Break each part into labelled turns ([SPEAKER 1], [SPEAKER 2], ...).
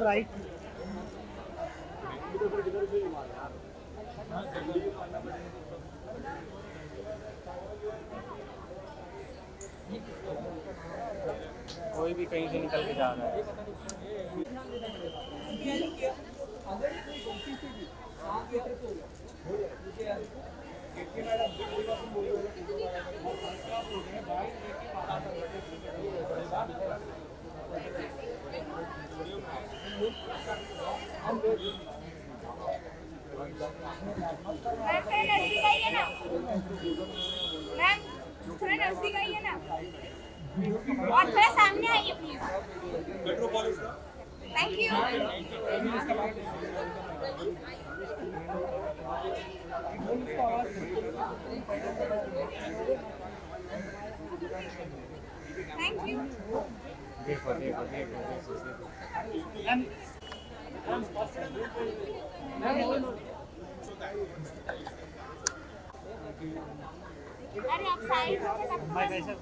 [SPEAKER 1] Right. कोई भी कहीं से निकल के जा रहा है।
[SPEAKER 2] मैम थोड़ा नजदीक आइए ना। मैम थोड़ा नजदीक आइए ना और थोड़ा सामने आइए please. Thank you. Thank you.
[SPEAKER 1] देखो देखो देखो
[SPEAKER 2] अरे आप साइड हो जाइए।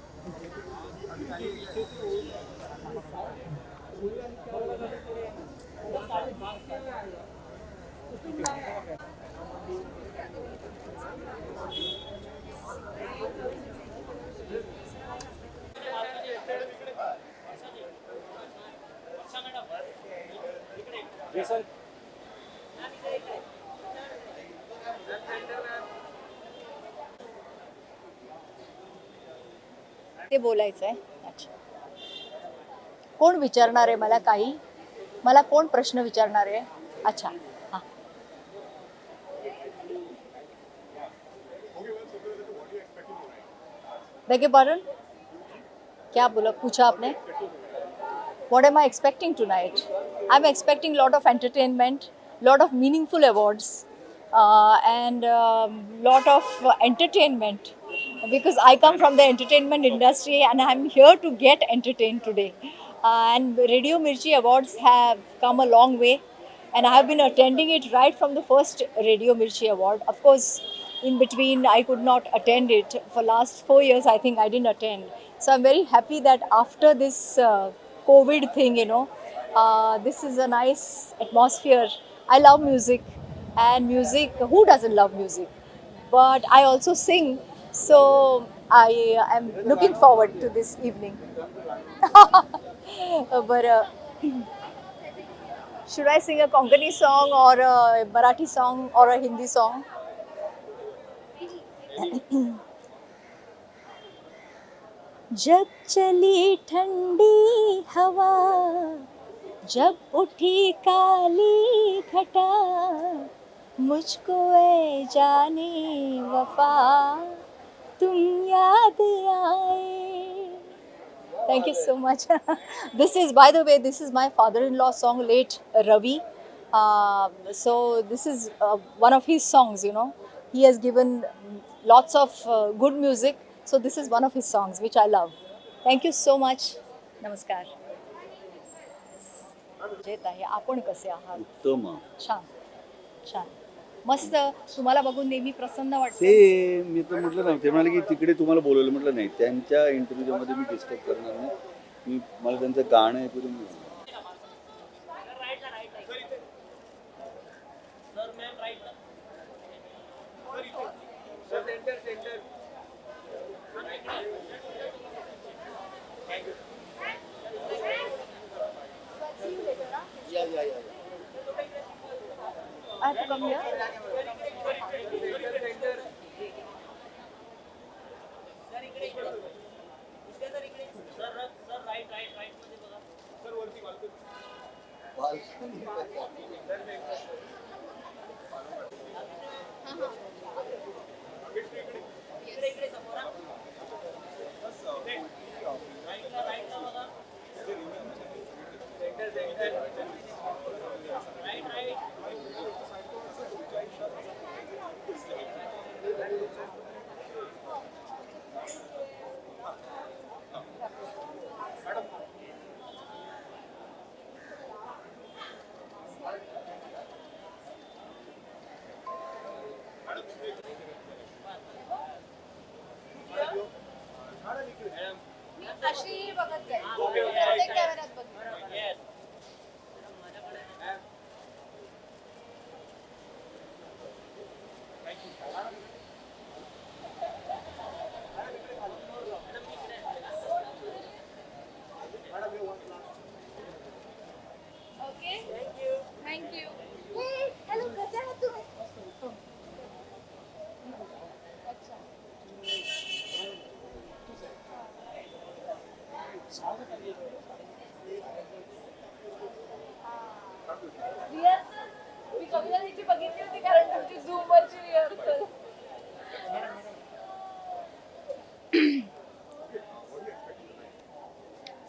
[SPEAKER 1] जैसन
[SPEAKER 3] ते बोलायचं आहे. अच्छा, कोण विचारणार आहे मला काही? मला कोण प्रश्न विचारणार आहे? अच्छा, हां. बेगे पार्डन, क्या बोला पूछा आपने? What am I expecting tonight? I'm expecting a lot of entertainment, lot of meaningful awards, and lot of entertainment, because I come from the entertainment industry and I'm here to get entertained today. And Radio Mirchi Awards have come a long way, and I have been attending it right from the first Radio Mirchi Award. Of course, in between I could not attend it for last 4 years. I think I didn't attend. So I'm very happy that after this COVID thing, this is a nice atmosphere. I love music, and music, who doesn't love music? But I also sing, so I am looking forward to this evening. But should I sing a Konkani song or a Marathi song or a Hindi song? जब चली ठंडी हवा, जब उठी काली घटा, मुझको ए जाने वफा तुम याद आए. Thank you so much. This is, by the way, this is my father-in-law song, late Ravi. So this is one of his songs, He has given lots of good music. So this is one of his songs, which I love. Thank you so much. Namaskar. जेत आहे. आपण कसे आहात?
[SPEAKER 4] उत्तम.
[SPEAKER 3] छान छान मस्त. तुम्हाला बघून नेहमी प्रसन्न वाटते.
[SPEAKER 4] ते मी तर म्हटलं ना, ते म्हणाले की तिकडे तुम्हाला बोलवलं. म्हटलं नाही, त्यांच्या इंटरव्ह्यूमध्ये मी डिस्टर्ब करणार नाही. मला त्यांचं गाणं ऐकू दे.
[SPEAKER 3] I have to come here. अशी बघत जाईल. कॅमेऱ्यात बघ.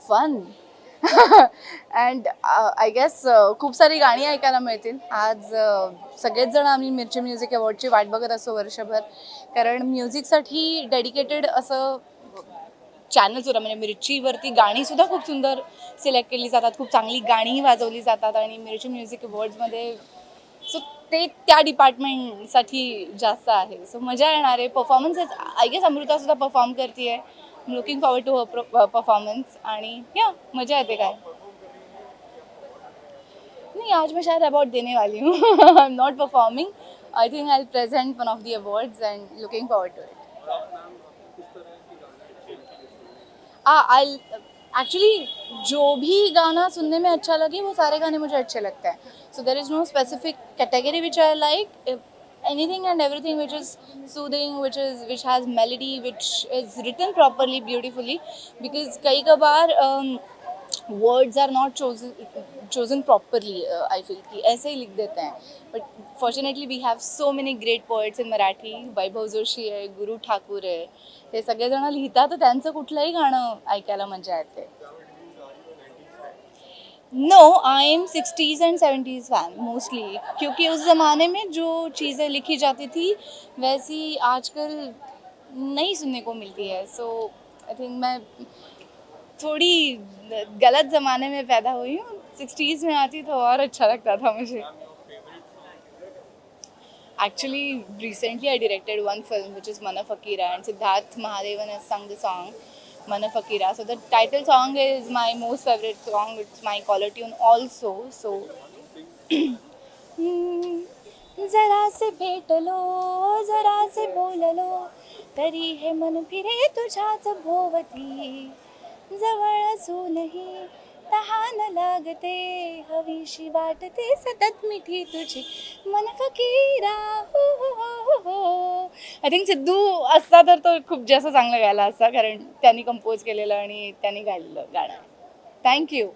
[SPEAKER 3] फन अँड आय गेस खूप सारी गाणी ऐकायला मिळतील आज. सगळेच जण आम्ही मिरची म्युझिक अवॉर्डची वाट बघत असतो वर्षभर, कारण म्युझिकसाठी डेडिकेटेड असं चॅनल्स होता. म्हणजे मिरचीवरती गाणीसुद्धा खूप सुंदर सिलेक्ट केली जातात, खूप चांगली गाणीही वाजवली जातात आणि मिरची म्युझिक अवॉर्ड्समध्ये सो ते त्या डिपार्टमेंटसाठी जास्त आहे. सो मजा येणार आहे. परफॉर्मन्सेस आय गेस अमृतासुद्धा परफॉर्म करते आहे. Looking forward to her performance आणि या मजा येते. काय नहीं, आज मैं शायद अवार्ड देने वाली हूँ. I am not performing. I think I will present one of the awards and looking forward to it. Actually जो भी गाना सुनने में अच्छा लगे वो सारे गाने मुझे अच्छे लगते हैं. So there is no specific category which I like. Anything and everything which is soothing, which has melody, which is written properly, beautifully, because कई कबार words are not chosen properly. I feel कि ऐसे ही लिख देते हैं. But fortunately we have so many great poets in Marathi. Vaibhav Joshi आहे, गुरु ठाकूर आहे, हे सगळेजण लिहितात, तर त्यांचं कुठलंही गाणं ऐकायला मजा येते. No, I am 60s and 70s fan mostly, क्योंकि उस ज़माने में जो चीज़ें लिखी जाती थी वैसी आजकल नहीं सुनने को मिलती है. सो आई थिंक मैं थोड़ी गलत ज़माने में पैदा हुई हूँ. 60s में आती तो और अच्छा लगता था मुझे. Actually, recently I directed one film which is Mana Fakira, and Siddharth Mahadevan has sung the song Mana Fakira. So the title song is my most favorite song. It's my caller tune also. So जरा से भेट लो, जरा से बोल लो, तरी हे मन फिरे तुझ्याच भोवती, जवळ असूनही तहान लागते, हवीशी वाटते सतत मिठी तुझी मन फकीरा. हो हो हो हो. आय थिंक सिद्धू असता तर तो खूप जास्त चांगलं गायला असता, कारण त्यांनी कंपोज केलेलं आणि त्यांनी गायलेलं गाणं. Thank you.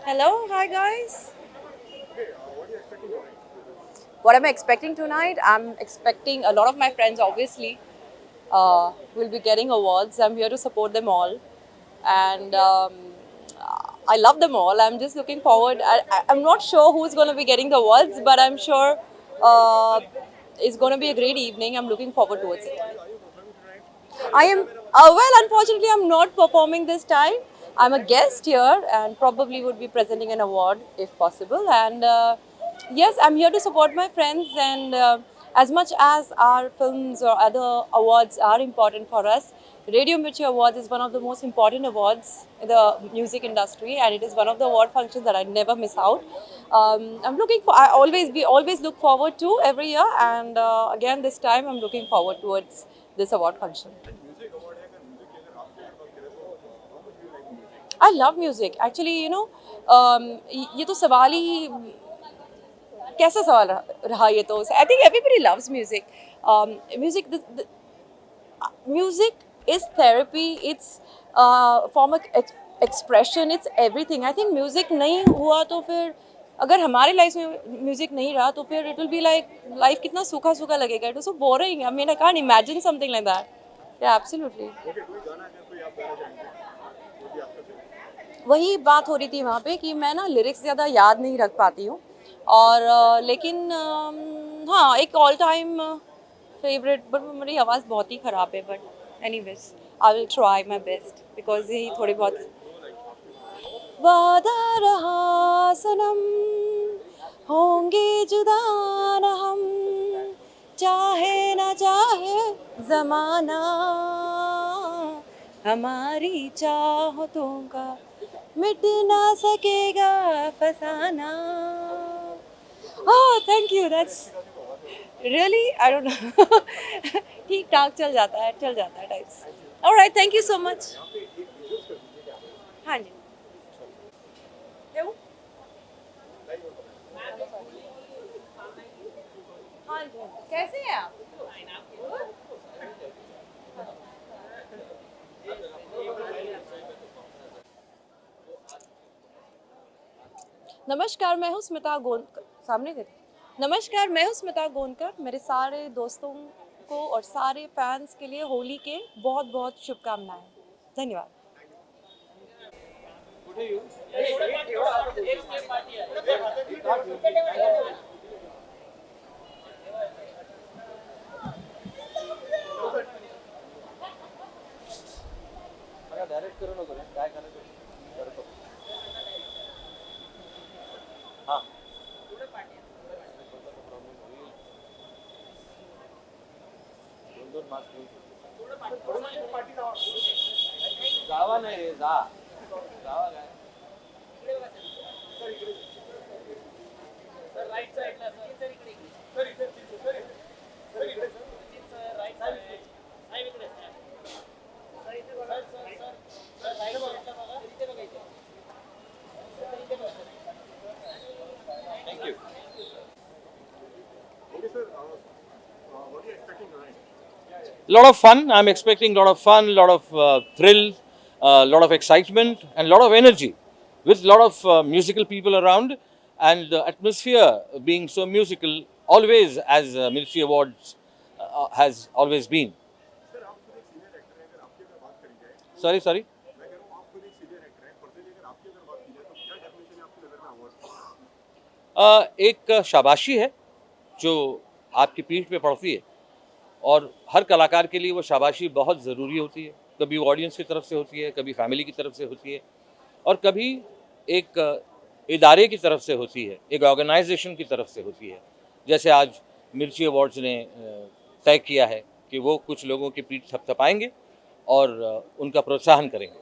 [SPEAKER 5] Hello, hi guys. What am I expecting tonight? I'm expecting a lot of my friends, obviously, will be getting awards. I'm here to support them all, and I love them all. I'm just looking forward. I'm not sure who's going to be getting the awards, but I'm sure it's going to be a great evening. I'm looking forward towards it. I am well. Unfortunately, I'm not performing this time. I'm a guest here and probably would be presenting an award if possible. And yes, I'm here to support my friends. And as much as our films or other awards are important for us, Radio Mirchi Awards is one of the most important awards in the music industry, and it is one of the award functions that I never miss out. We always look forward to every year, and again this time I'm looking forward towards this award function. I love music. Actually, you know, ये तो सवाल ही कैसा सवाल रहा ये तो. I think everybody loves music. Music is therapy. It's form of expression. It's everything. I think music नहीं हुआ तो फिर अगर हमारे लाइफ में म्यूजिक नहीं रहा तो फिर it will be like life कितना सूखा सूखा लगेगा. It was so boring. I mean, I can't imagine something like that. Yeah, absolutely. वही बात हो रही थी वहाँ पे कि मैं ना लिरिक्स ज़्यादा याद नहीं रख पाती हूँ और लेकिन हाँ एक ऑल टाइम फेवरेट, बट मेरी आवाज़ बहुत ही ख़राब है. But anyways I will try my best because यही थोड़ी बहुत वादा रहा सनम, होंगे जुदा न हम, चाहे न चाहे ज़माना, हमारी चाहतों का मिट ना सकेगा फसाना। Oh, thank you. That's really, I don't know. ठीक ठाक चल जाता है types. Alright, thank you so much. हाँ जी। क्यों? हाँ जी। कैसे हैं आप? नमस्कार, मैं हूँ स्मिता गोंदकर। सामने देखो। नमस्कार, मैं हूँ स्मिता गोंदकर। मेरे सारे दोस्तों को और सारे फैंस के लिए होली के बहुत बहुत शुभकामनाएं। धन्यवाद।
[SPEAKER 1] डायरेक्ट करू नको रे, काय करायचं करतो. हां दोन मार्क्स जावा नाही रे, जावा काय सर राईट साईडला सर इकडे सर इकडे सर इकडे सर राईट साईड साईड इकडे सर इथे बघा सर राईट साईडला बघा इथे बघायचं सर इथे बघा. Thank you.
[SPEAKER 6] Okay, sir. What are you expecting tonight?
[SPEAKER 1] Lot of fun. I'm expecting lot of fun, lot of thrill, lot of excitement, and lot of energy, with lot of musical people around, and the atmosphere being so musical, always as Mirchi Awards has always been.
[SPEAKER 6] Sir आप खुद एक senior actor हैं, अगर आपकी अगर बात करी जाए,
[SPEAKER 1] Sorry.
[SPEAKER 6] मैं कह रहा हूँ आप खुद एक सीनियर एक्टर हैं, पर्सनली अगर आपकी अगर बात की जाए तो क्या डेफिनेशन है आपकी नज़र में अवार्ड?
[SPEAKER 1] एक शाबाशी है जो आपकी पीठ पे पड़ती है, और हर कलाकार के लिए वो शाबाशी बहुत ज़रूरी होती है. कभी ऑडियंस की तरफ से होती है, कभी फैमिली की तरफ से होती है, और कभी एक इदारे की तरफ से होती है, एक ऑर्गेनाइजेशन की तरफ से होती है. जैसे आज मिर्ची अवार्ड्स ने तय किया है कि वो कुछ लोगों की पीठ थपथपाएंगे और उनका प्रोत्साहन करेंगे.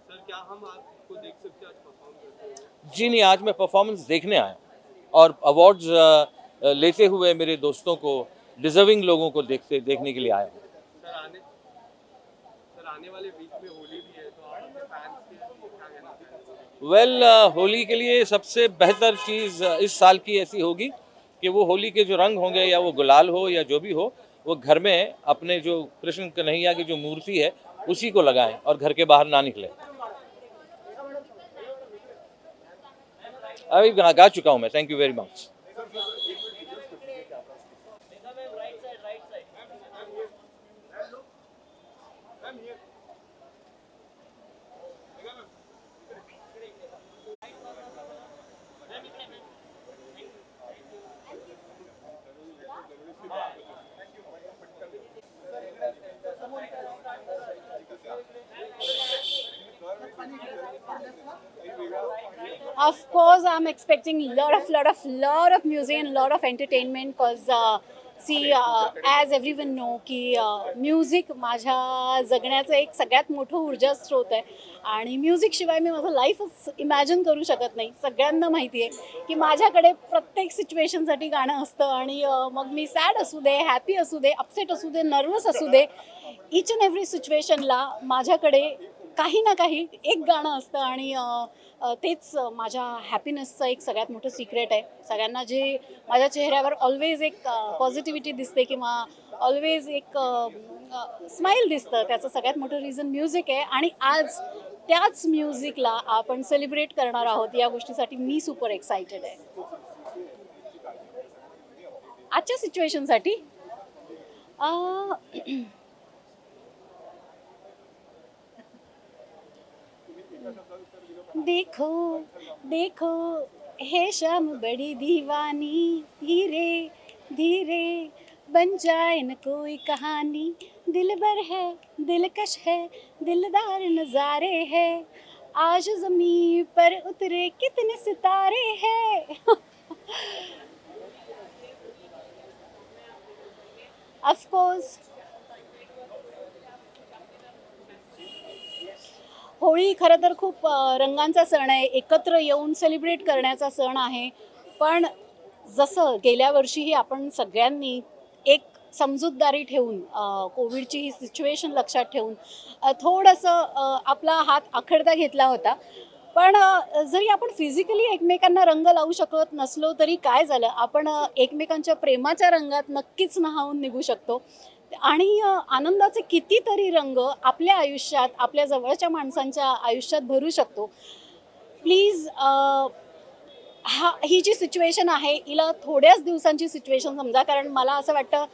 [SPEAKER 6] सर क्या हम आपको देख सकते हैं आज परफॉर्म करते हुए?
[SPEAKER 1] जी नहीं, आज मैं परफॉर्मेंस देखने आया और अवार्ड्स लेते हुए मेरे दोस्तों को, डिजर्विंग लोगों को देखने के लिए आया हूँ.
[SPEAKER 6] सर आने वाले वीक में होली भी है, तो आप अपने फैंस के लिए क्या कहना चाहेंगे?
[SPEAKER 1] वेल, होली के लिए सबसे बेहतर चीज़ इस साल की ऐसी होगी कि वो होली के जो रंग होंगे, या वो गुलाल हो या जो भी हो, वो घर में अपने जो कृष्ण कन्हैया की जो मूर्ति है उसी को लगाएं और घर के बाहर ना निकले. अभी गा चुका हूँ मैं. Thank you very much.
[SPEAKER 3] Of course, I'm expecting lot of music and lot of entertainment because as everyone know की म्युझिक माझ्या जगण्याचं एक सगळ्यात मोठं ऊर्जा स्रोत आहे आणि म्युझिक शिवाय मी माझं लाईफच इमॅजिन करू शकत नाही. सगळ्यांना माहिती आहे की माझ्याकडे प्रत्येक सिच्युएशनसाठी गाणं असतं आणि मग मी सॅड असू दे, हॅपी असू दे, अपसेट असू दे, नर्वस असू दे, इच अँड एव्हरी सिच्युएशनला माझ्याकडे काही ना काही एक गाणं असतं आणि तेच माझ्या हॅपीनेसचं एक सगळ्यात मोठं सिक्रेट आहे. सगळ्यांना जे माझ्या चेहऱ्यावर ऑलवेज एक पॉझिटिव्हिटी दिसते किंवा ऑलवेज एक स्माईल दिसतं, त्याचं सगळ्यात मोठं रिझन म्युझिक आहे. आणि आज त्याच म्युझिकला आपण सेलिब्रेट करणार आहोत. या गोष्टीसाठी मी सुपर एक्सायटेड आहे. आजच्या सिच्युएशनसाठी देखो देखो है शाम बड़ी दीवानी, धीरे धीरे बन जाए न कोई कहानी, दिलबर है दिलकश है दिलदार नज़ारे है,
[SPEAKER 7] आज ज़मीं पर उतरे कितने सितारे हैं. Of course, होळी खरं तर खूप रंगांचा सण आहे, एकत्र येऊन सेलिब्रेट करण्याचा सण आहे. पण जसं गेल्या वर्षीही आपण सगळ्यांनी एक समजूतदारी ठेवून कोविडची ही सिच्युएशन लक्षात ठेवून थोडंसं आपला हात आखडता घेतला होता. पण जरी आपण फिजिकली एकमेकांना रंग लावू शकत नसलो तरी काय झालं, आपण एकमेकांच्या प्रेमाच्या रंगात नक्कीच न्हाऊन निघू शकतो. आणि आनंदाचे कितीतरी रंग आपल्या आयुष्यात, आपल्या जवळच्या माणसांच्या आयुष्यात भरू शकतो. प्लीज ही जी सिच्युएशन आहे हिला थोड्याच दिवसांची सिच्युएशन समजा, कारण मला असं वाटतं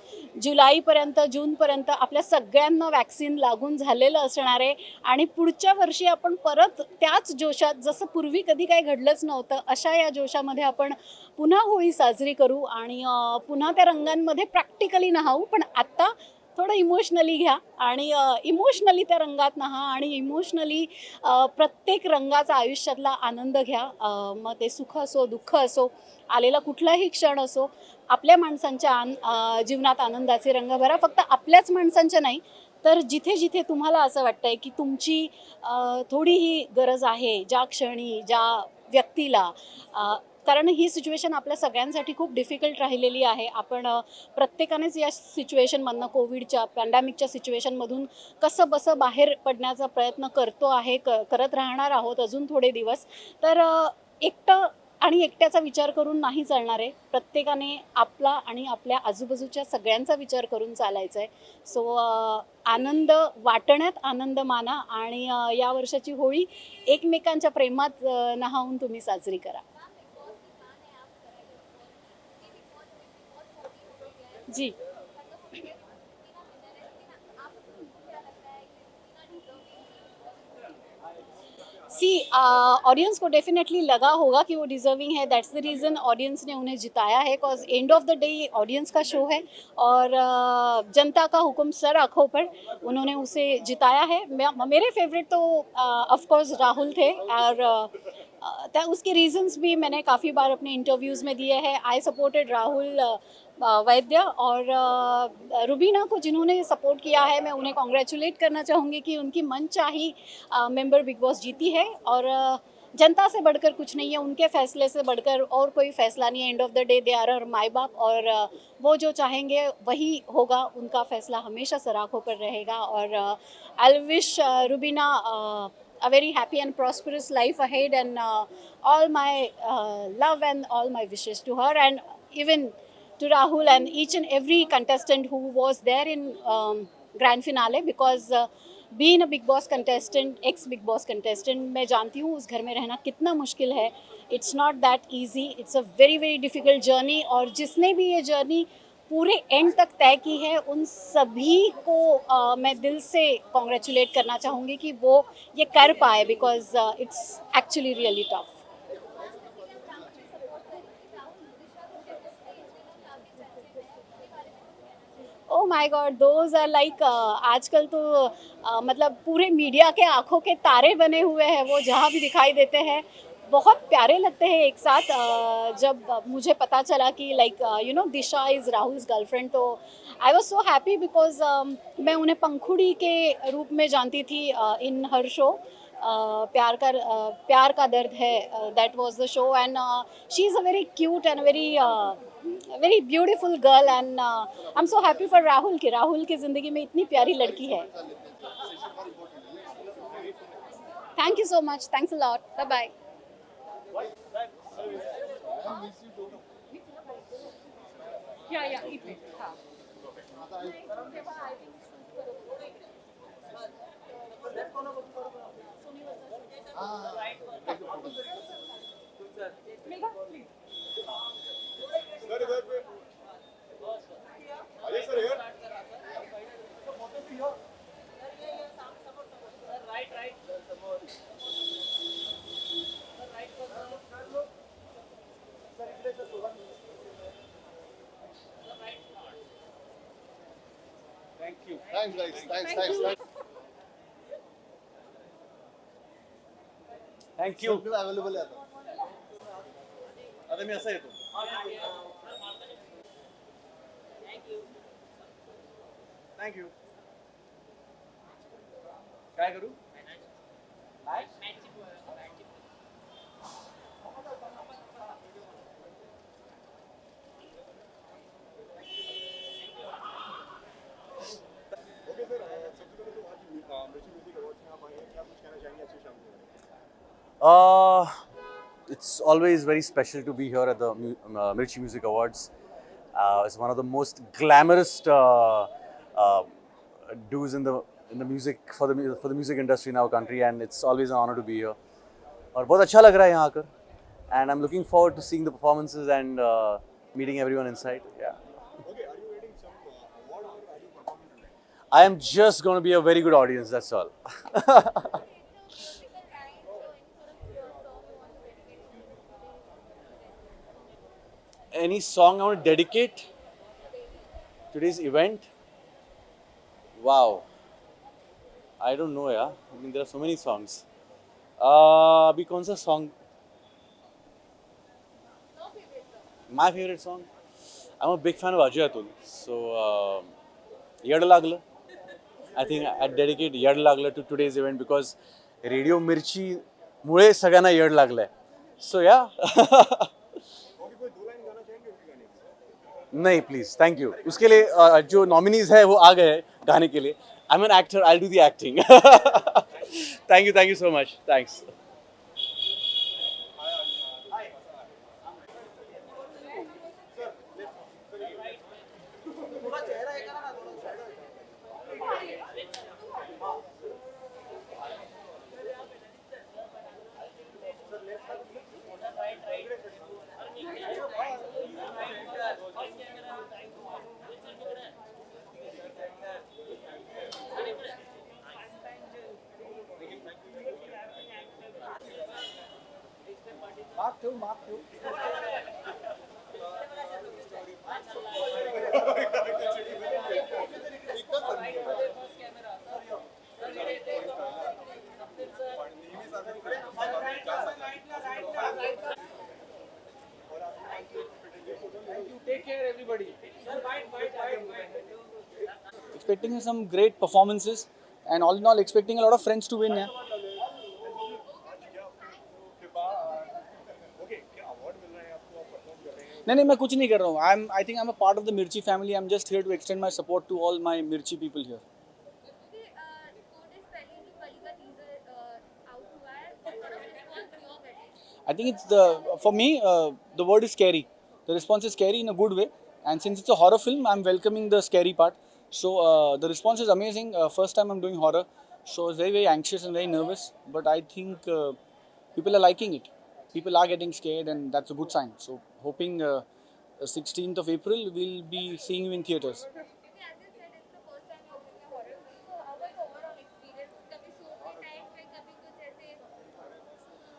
[SPEAKER 7] जुलैपर्यंत, जूनपर्यंत आपल्या सगळ्यांना वॅक्सिन लागून झालेलं असणार आहे आणि पुढच्या वर्षी आपण परत त्याच जोशात, जसं पूर्वी कधी काही घडलंच नव्हतं अशा या जोशामध्ये आपण पुन्हा होळी साजरी करू आणि पुन्हा त्या रंगांमध्ये प्रॅक्टिकली नहाऊ. पण आत्ता थोडं इमोशनली घ्या आणि इमोशनली त्या रंगात नहा आणि इमोशनली प्रत्येक रंगाचा आयुष्यातला आनंद घ्या. मग ते सुख असो, दुःख असो, आलेला कुठलाही क्षण असो, आपल्या माणसांच्या जीवनात आनंदाचे रंग भरा. फक्त आपल्याच माणसांच्या नाही, तर जिथे जिथे तुम्हाला असं वाटतं आहे की तुमची थोडीही गरज आहे, ज्या क्षणी, ज्या व्यक्तीला, कारण ही सिच्युएशन आपल्या सगळ्यांसाठी खूप डिफिकल्ट राहिलेली आहे. आपण प्रत्येकानेच या सिच्युएशनमधनं, कोविडच्या पॅन्डेमिकच्या सिच्युएशनमधून कसं बसं बाहेर पडण्याचा प्रयत्न करत राहणार आहोत अजून थोडे दिवस. तर एकटं आणि एकट्याचा विचार करून नाही चालणार आहे. प्रत्येकाने आपला आणि आपल्या आजूबाजूच्या सगळ्यांचा विचार करून चालायचं आहे. सो आनंद वाटण्यात आनंद माना आणि या वर्षाची होळी एकमेकांच्या प्रेमात नहावून तुम्ही साजरी करा. जी. सी ऑडियंस को डेफिनेटली लगा होगा कि वो डिज़र्विंग है. दैट्स द रीज़न ऑडियंस ने उन्हें जिताया है. Because and of the day ये ऑडियंस का शो है और जनता का हुक्म सर आँखों पर, उन्होंने उसे जिताया है. मेरे फेवरेट तो ऑफ कोर्स राहुल थे और उसके रीजंस भी मैंने काफ़ी बार अपने इंटरव्यूज़ में दिए हैं. आई सपोर्टेड राहुल वैद्य और रुबीना को जिन्होंने सपोर्ट किया है, मैं उन्हें कॉन्ग्रेचुलेट करना चाहूँगी कि उनकी मनचाही मेंबर बिग बॉस जीती है. और जनता से बढ़कर कुछ नहीं है, उनके फैसले से बढ़कर और कोई फैसला नहीं है. End of the day they are हर माई बाप और वो जो चाहेंगे वही होगा. उनका फैसला हमेशा सराखों पर रहेगा. और I wish Rubina a very happy and prosperous life ahead and all my love and all my wishes to her and even to Rahul and each and every contestant who was there in grand finale. Because being a Big Boss contestant, ex Big Boss contestant, मैं जानती हूँ उस घर में रहना कितना मुश्किल है. It's not that easy. It's a very very difficult journey. और जिसने भी ये जर्नी पूरे एंड तक तय की है उन सभी को मैं दिल से कॉन्ग्रेचुलेट करना चाहूँगी कि वो ये कर पाए. Because it's actually really tough. Oh my God, those are like आजकल तो मतलब पूरे मीडिया के आंखों के तारे बने हुए हैं. वो जहाँ भी दिखाई देते हैं बहुत प्यारे लगते हैं एक साथ. जब मुझे पता चला कि like you know Disha is Rahul's girlfriend, तो I was so happy. Because मैं उन्हें पंखुड़ी के रूप में जानती थी इन हर शो. प्यार Ka Dard Hai, that was the show. And she is a very cute and very beautiful girl. And I am so happy for Rahul कि राहुल की ज़िंदगी में इतनी प्यारी लड़की है. Thank you so much. Thanks a lot. Bye bye.
[SPEAKER 6] Sir इधर पे आइए सर यार.
[SPEAKER 8] Thanks guys. Thanks. Thank you.
[SPEAKER 6] Available आहे आता मी असा येतो. थँक्यू.
[SPEAKER 8] काय करू?
[SPEAKER 6] ओके सर, सबसे पहले तो आज मिर्ची म्यूजिक अवार्ड्स में आप आए हैं, क्या कुछ कहना चाहेंगे अच्छी शाम के बारे में?
[SPEAKER 8] It's always very special to be here at the Mirchi Music Awards. It's one of the most glamorous dues in the music for the music industry in our country, and it's always an honor to be here. और बहुत अच्छा लग रहा है यहाँ आकर, and I'm looking forward to seeing the performances and meeting everyone inside. Yeah.
[SPEAKER 6] Okay, are you getting some award or are you performing tonight?
[SPEAKER 8] I am just going to be a very good audience. That's all. Any song I want to dedicate today's event? Wow. I don't know, yeah. I mean, there are so many songs. अभी कौन सा song? My favorite song? I'm a big fan of Ajay Atul. So, Yad Lagla. I think I'd dedicate Yad Lagla to today's event because Radio Mirchi मुळे सगळ्यांना यड लागलंय. So, yeah.
[SPEAKER 6] Okay, कोई दो line गाना चाहेंगे उनके गाने की?
[SPEAKER 8] नहीं प्लीज, थैंक यू. उसके लिए जो नॉमिनीज है वो आ गए हैं गाने के लिए. I am an actor, I will do the acting. Thank you so much. Thanks.
[SPEAKER 9] Expecting some great performances and all in all expecting a lot of friends to win. Yeah.
[SPEAKER 6] Okay, क्या award मिल रहा है आपको, आप perform कर रहे हैं?
[SPEAKER 9] नहीं, मैं कुछ नहीं कर रहा हूँ. I think I'm a part of the Mirchi family. I'm just here to extend my support to all my Mirchi people here.
[SPEAKER 2] Okay, report is पहले जो कल का टीजर आउट हुआ है, what sort of response you are getting?
[SPEAKER 9] I think for me, the word is scary. The response is scary in a good way. And since it's a horror film, I'm welcoming the scary part. So the response is amazing. First time I'm doing horror. So I was very, very anxious and very nervous. But I think people are liking it. People are getting scared and that's a good sign. So hoping 16th of April, we'll be seeing you in theatres.
[SPEAKER 2] Okay, as you said, it's the first time you're doing a horror film. So how was the overall experience? कभी show के time पे कभी कुछ ऐसे?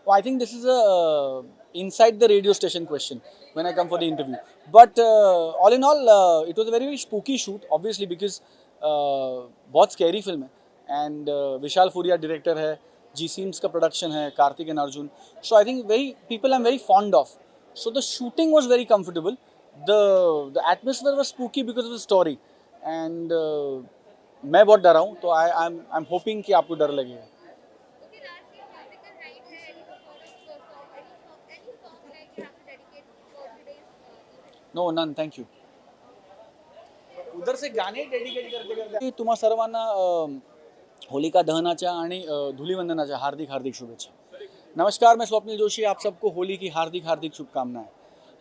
[SPEAKER 9] Well, I think this is a inside the radio station question when I come for the interview. But all in all, it was a very, very spooky shoot, obviously because बहुत scary film है. And Vishal Furia director है, G Sims का production है, Karthik and Arjun. So I think people I'm very fond of. So the shooting was very comfortable. The atmosphere was spooky because of the story. And मैं बहुत डरा हूँ, तो I'm hoping कि आपको डर लगेगा.
[SPEAKER 2] Okay, lastly, a musical night है. Any performance, any song like you have to dedicate for today's event?
[SPEAKER 9] No, none. Thank you. उधर से गाणे डेडिकेट करते करते तुम्हा सर्वांना होलिका दहनाच्या आणि धुलीवंदनाच्या हार्दिक हार्दिक शुभेच्छा. नमस्कार, मैं स्वप्निल जोशी. आप सबको होली की हार्दिक हार्दिक शुभकामनाएं.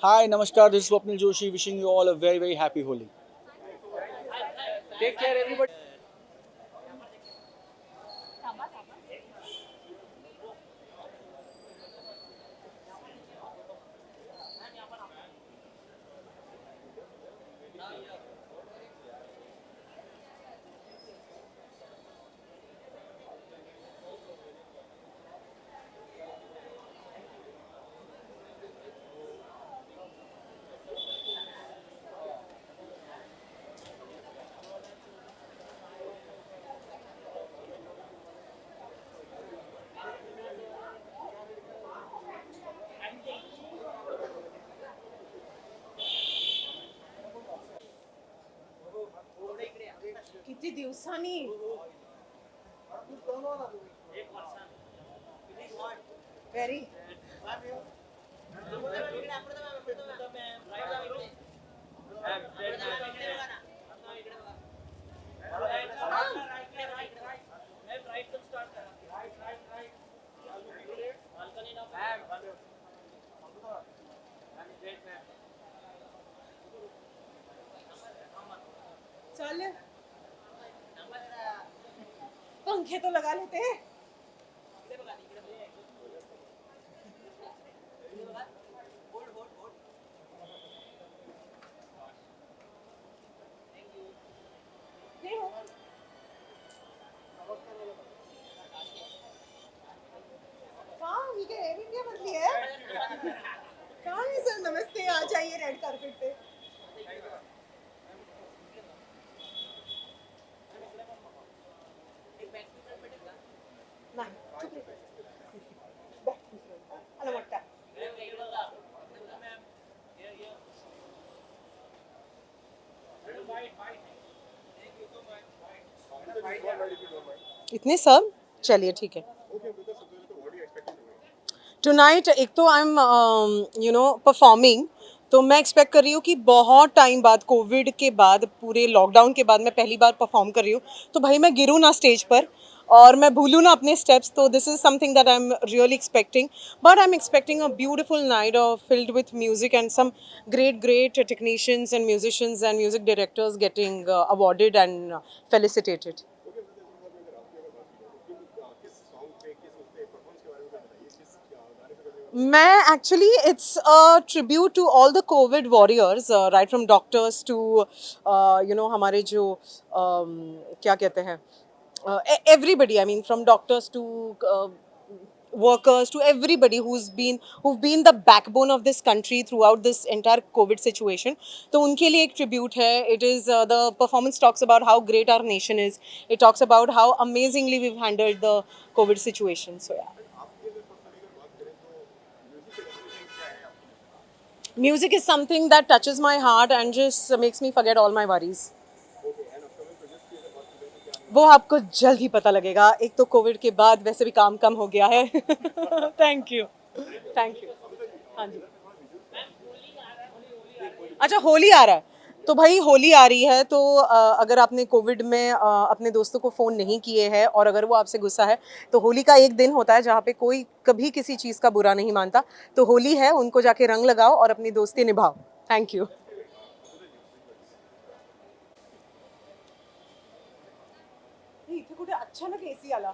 [SPEAKER 9] हाय, नमस्कार, this is Swapnil Joshi wishing you all a very very happy Holi. Take care everybody.
[SPEAKER 10] किती दिवसांनी व्हेरी चल पंखे तो लगा लेते हैं कहाँ ये क्या एयर इंडिया बदली है कहाँ है सर नमस्ते आ जाइए रेड कारपेट पे नहीं चुप रहो अला मोटा इतने सब चलिए ठीक है टुनाइट एक तो आई एम परफॉर्मिंग तो मैं एक्सपेक्ट कर रही हूँ कि बहुत टाइम बाद कोविड के बाद पूरे लॉकडाउन के बाद मैं पहली बार परफॉर्म कर रही हूँ तो भाई मैं गिरूँ ना स्टेज पर और मैं भूलूँ ना अपने स्टेप्स तो this is something that I am really expecting but I am expecting a beautiful night filled with music and some great technicians and musicians and music directors getting awarded and felicitated. मैं actually it's a tribute to all the COVID warriors right from doctors to हमारे जो क्या कहते हैं everybody, I mean from doctors to workers to everybody who've been the backbone of this country throughout this entire COVID situation. तो उनके लिए एक tribute है. It is the performance talks about how great our nation is. It talks about how amazingly we've handled the COVID situation. So yeah. Music is something that touches my heart and just makes me forget all my worries. वो आपको जल्द ही पता लगेगा. एक तो Covid के बाद वैसे भी काम कम हो गया है. Thank you. हाँ जी. अच्छा होली आ रहा है तो भाई होली आ रही है तो अगर आपने कोविड में अपने दोस्तों को फ़ोन नहीं किए हैं और अगर वो आपसे गुस्सा है तो होली का एक दिन होता है जहाँ पे कोई कभी किसी चीज़ का बुरा नहीं मानता. तो होली है, उनको जाके रंग लगाओ और अपनी दोस्ती निभाओ. Thank you. इथे कुठे अच्छा ना एसी आला.